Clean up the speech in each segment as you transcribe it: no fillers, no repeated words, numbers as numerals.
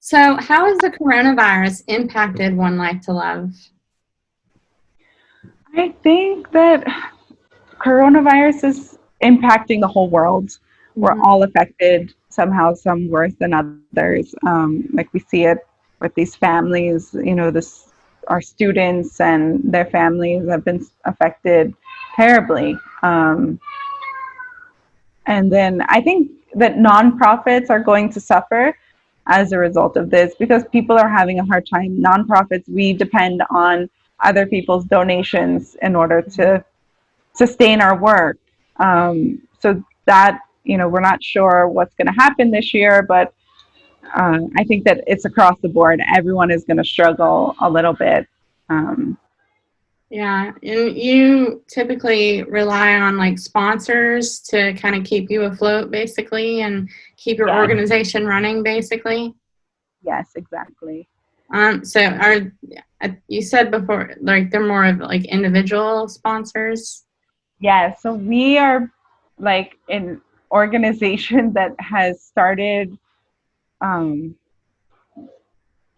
So, how has the coronavirus impacted One Life to Love? I think that coronavirus is impacting the whole world. We're Hmm. all affected somehow, some worse than others. Like we see it with these families, our students and their families have been affected terribly. And then I think that nonprofits are going to suffer as a result of this because people are having a hard time. Nonprofits, we depend on other people's donations in order to sustain our work. So that, we're not sure what's going to happen this year, but I think that it's across the board. Everyone is going to struggle a little bit. Um, Yeah, and you typically rely on like sponsors to kind of keep you afloat, basically, and keep your yes, organization running, basically. yes, exactly. So are you said before like they're more of like individual sponsors? Yeah, so we are like an organization that has started, um,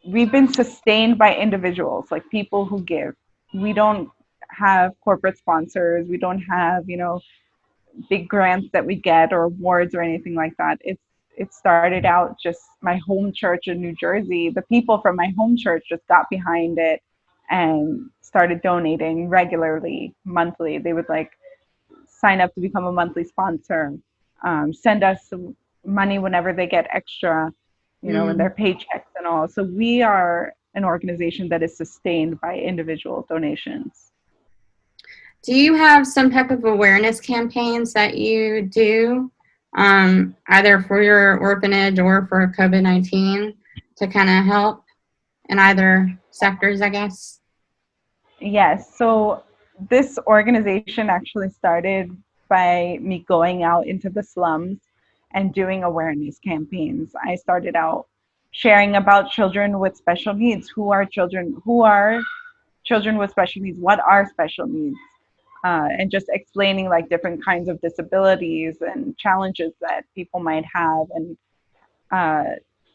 we've been sustained by individuals, like people who give. We don't have corporate sponsors. We don't have, big grants that we get or awards or anything like that. It started out just my home church in New Jersey. The people from my home church just got behind it and started donating regularly, monthly. They would like sign up to become a monthly sponsor, send us some money whenever they get extra, in Mm. their paychecks and all. So we are an organization that is sustained by individual donations. Do you have some type of awareness campaigns that you do, either for your orphanage or for COVID-19 to kind of help in either sectors, I guess? Yes. So this organization actually started by me going out into the slums and doing awareness campaigns. I started out sharing about children with special needs. Who are children with special needs? What are special needs? And just explaining like different kinds of disabilities and challenges that people might have, and uh,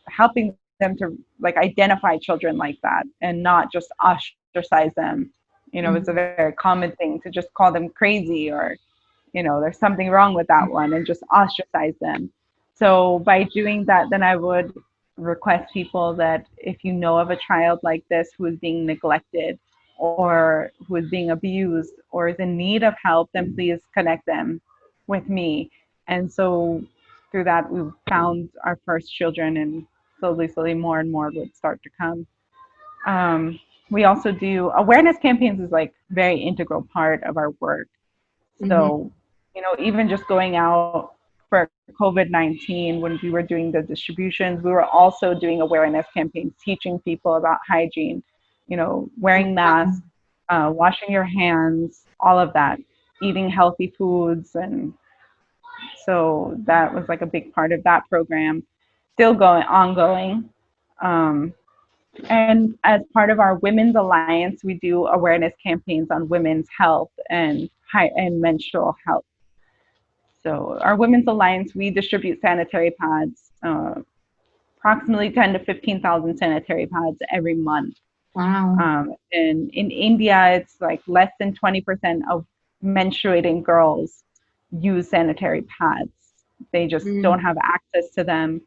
helping them to like identify children like that and not just ostracize them. It's a Mm-hmm. very common thing to just call them crazy, or there's something wrong with that one, and just ostracize them. So by doing that, then I would request people that if you know of a child like this who is being neglected or who is being abused or is in need of help, then please connect them with me. And so through that, we found our first children, and slowly, more and more would start to come. Um, we also do awareness campaigns is like very integral part of our work. Mm-hmm. So, even just going out for COVID-19, when we were doing the distributions, we were also doing awareness campaigns, teaching people about hygiene, wearing masks, washing your hands, all of that, eating healthy foods. And so that was like a big part of that program, still ongoing. Um, and as part of our Women's Alliance, we do awareness campaigns on women's health and menstrual health. So our Women's Alliance, we distribute sanitary pads, approximately 10 to 15,000 sanitary pads every month. Wow. And in India, it's like less than 20% of menstruating girls use sanitary pads. They just Mm. don't have access to them,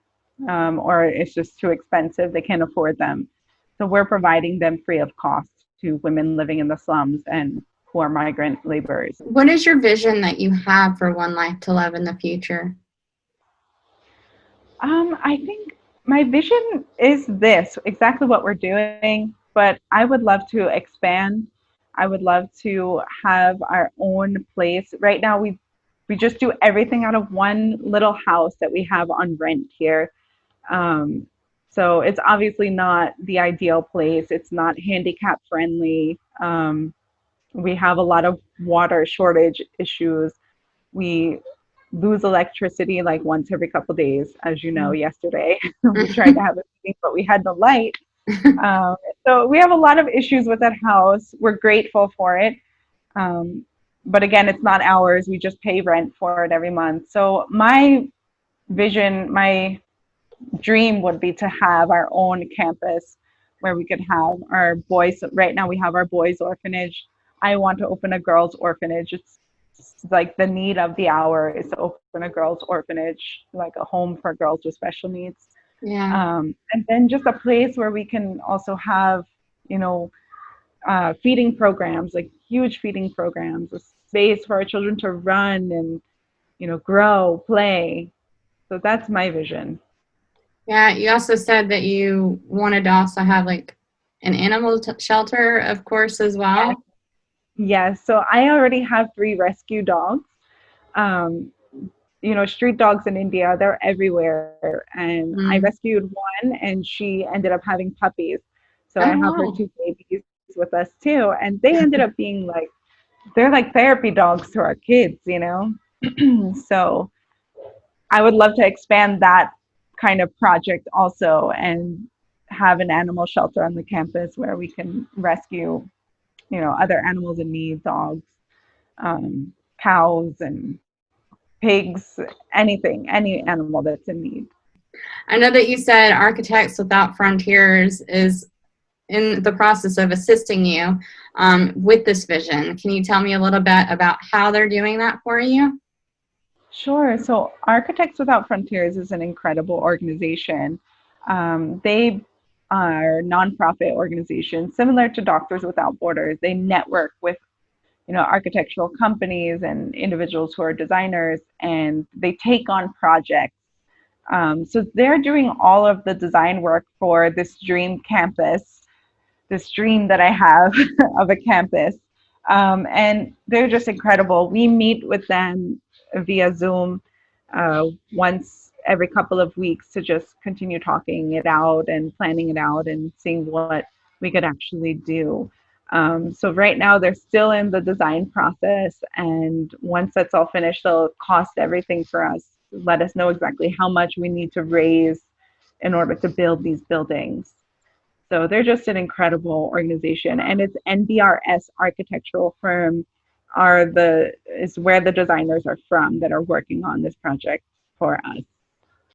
or it's just too expensive. They can't afford them. So we're providing them free of cost to women living in the slums and who are migrant laborers. What is your vision that you have for One Life to Love in the future? I think my vision is this exactly what we're doing, but I would love to expand. I would love to have our own place. Right now, we just do everything out of one little house that we have on rent here. Um, so it's obviously not the ideal place. It's not handicap friendly. We have a lot of water shortage issues. We lose electricity like once every couple of days, as you know, yesterday. We tried to have a meeting, but we had no light. Um, so we have a lot of issues with that house. We're grateful for it. Um, but again, it's not ours. We just pay rent for it every month. So my vision, my dream would be to have our own campus where we could have our boys. Right now, we have our boys' orphanage. I want to open a girls' orphanage. It's like the need of the hour is to open a girls' orphanage, like a home for girls with special needs. Yeah. And then just a place where we can also have, you know, feeding programs, like huge feeding programs, a space for our children to run and, you know, grow, play. So that's my vision. Yeah. You also said that you wanted to also have like an animal shelter, of course, as Yes. well. Yes. So I already have 3 rescue dogs. Um, you know, street dogs in India, they're everywhere. And I Mm. rescued one and she ended up having puppies. So I Oh, have her wow. 2 babies with us too. And they ended up being like, they're like therapy dogs to our kids, you know? So I would love to expand that kind of project also and have an animal shelter on the campus where we can rescue, you know, other animals in need, dogs, cows, and pigs, anything, any animal that's in need. I know that you said Architects Without Frontiers is in the process of assisting you with this vision. Can you tell me a little bit about how they're doing that for you? Sure. So, Architects Without Frontiers is an incredible organization. They are a nonprofit organization similar to Doctors Without Borders. They network with, you know, architectural companies and individuals who are designers, and they take on projects. So they're doing all of the design work for this dream campus, this dream that I have of a campus. And they're just incredible. We meet with them via Zoom once every couple of weeks to just continue talking it out and planning it out and seeing what we could actually do. So right now they're still in the design process, and once that's all finished, they'll cost everything for us, let us know exactly how much we need to raise in order to build these buildings. So they're just an incredible organization, and it's NBRS Architectural Firm are the is where the designers are from that are working on this project for us.